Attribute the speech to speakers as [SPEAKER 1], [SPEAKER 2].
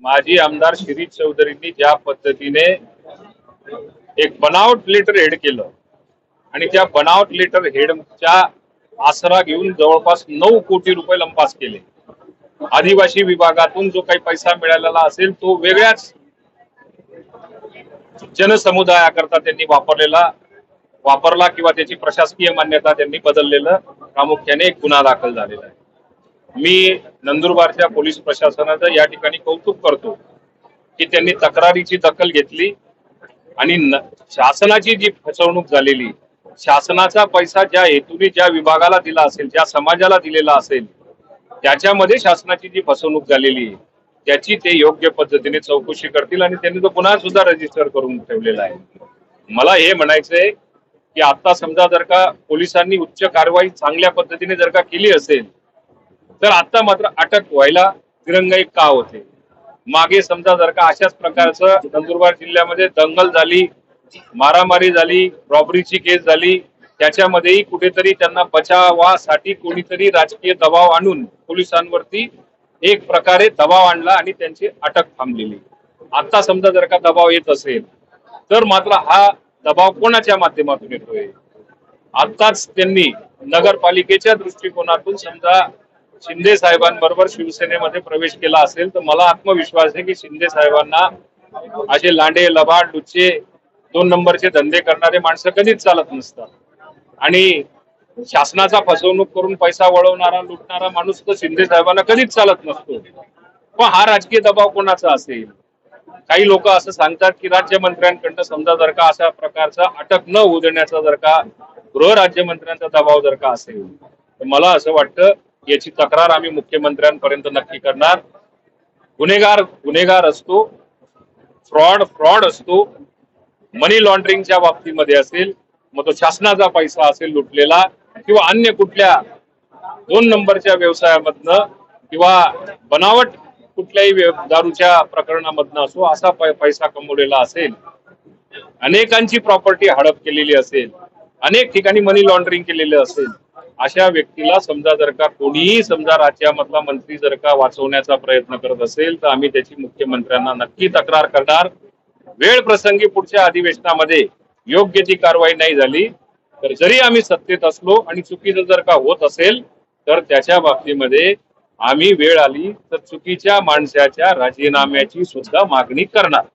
[SPEAKER 1] माजी आमदार शिरीष चौधरींनी ज्या पद्धतीने एक बनावट लेटर हेड केलं आणि त्या बनावट लेटर हेडच्या आसरा घेऊन जवळपास 9 कोटी रुपये लंपास केले. आदिवासी विभागातून जो काही पैसा मिळालेला असेल तो वेगळ्याच जनसमुदायाकरता त्यांनी वापरला किंवा त्याची प्रशासकीय मान्यता त्यांनी बदललेलं प्रामुख्याने एक गुन्हा दाखल झालेला आहे. मी नंदुरबारच्या पोलीस प्रशासनाचं या ठिकाणी कौतुक करतो की त्यांनी तक्रारीची दखल घेतली आणि शासनाची जी फसवणूक झालेली, शासनाचा पैसा ज्या हेतूने ज्या विभागाला दिला असेल, ज्या समाजाला दिलेला असेल, त्याच्यामध्ये शासनाची जी फसवणूक झालेली आहे त्याची ते योग्य पद्धतीने चौकशी करतील आणि त्यांनी तो गुन्हा सुद्धा रजिस्टर करून ठेवलेला आहे. मला हे म्हणायचंय की आता समजा जर का पोलिसांनी उच्च कारवाई चांगल्या पद्धतीने जर का केली असेल तर आता मात्र अटक व्हायला दिरंगाई का होते? मागे समजा जर का अशाच प्रकारचं नंदुरबार जिल्ह्यामध्ये दंगल झाली, मारामारी झाली, रॉबरीची केस झाली, त्याच्यामध्येही कुठेतरी त्यांना बचावासाठी कोणीतरी राजकीय दबाव आणून पोलिसांवरती एक प्रकारे दबाव आणला आणि त्यांची अटक थांबलेली. आता समजा जर का दबाव येत असेल तर मात्र हा दबाव कोणाच्या माध्यमातून येतोय? आताच त्यांनी नगरपालिकेच्या दृष्टिकोनातून समजा शिंदे साहेबांबरोबर शिवसेनेमध्ये प्रवेश केला असेल तर मला आत्मविश्वास आहे की शिंदे साहेबांना असे लांडे लबाड लुच्चे 2 नंबरचे धंदे करणारे माणसं कधीच चालत नसतात आणि शासनाचा फसवणूक करून पैसा वळवणारा लुटणारा माणूस तर शिंदे साहेबांना कधीच चालत नसतो. पण हा राजकीय दबाव कोणाचा असेल? काही लोक असं सांगतात की राज्यमंत्र्यांकडनं समजा जर का अशा प्रकारचा अटक न होऊ देण्याचा जर का गृह राज्यमंत्र्यांचा दबाव जर का असेल तर मला असं वाटतं याची तक्रार आम्ही मुख्यमंत्र्यांपर्यंत नक्की करणार. गुन्हेगार असतो, फ्रॉड असतो, मनी लॉन्ड्रिंगच्या बाबतीमध्ये असेल, मग तो शासनाचा पैसा असेल लुटलेला किंवा अन्य कुठल्या 2 नंबरच्या व्यवसायामधनं किंवा बनावट कुठल्याही दारूच्या प्रकरणामधनं असो, असा पैसा कमवलेला असेल, अनेकांची प्रॉपर्टी हडप केलेली असेल, अनेक ठिकाणी मनी लॉन्ड्रिंग केलेलं असेल, अशा व्यक्तीला समजा जर का कोणीही समजा राज्यामधला मंत्री जर का वाचवण्याचा प्रयत्न करत असेल तर आम्ही त्याची मुख्यमंत्र्यांना नक्की तक्रार करणार. वेळ प्रसंगी पुढच्या अधिवेशनामध्ये योग्य ती कारवाई नाही झाली तर जरी आम्ही सत्तेत असलो आणि चुकीचं जर का होत असेल तर त्याच्या बाबतीमध्ये आम्ही वेळ आली तर चुकीच्या माणसाच्या राजीनाम्याची सुद्धा मागणी करणार.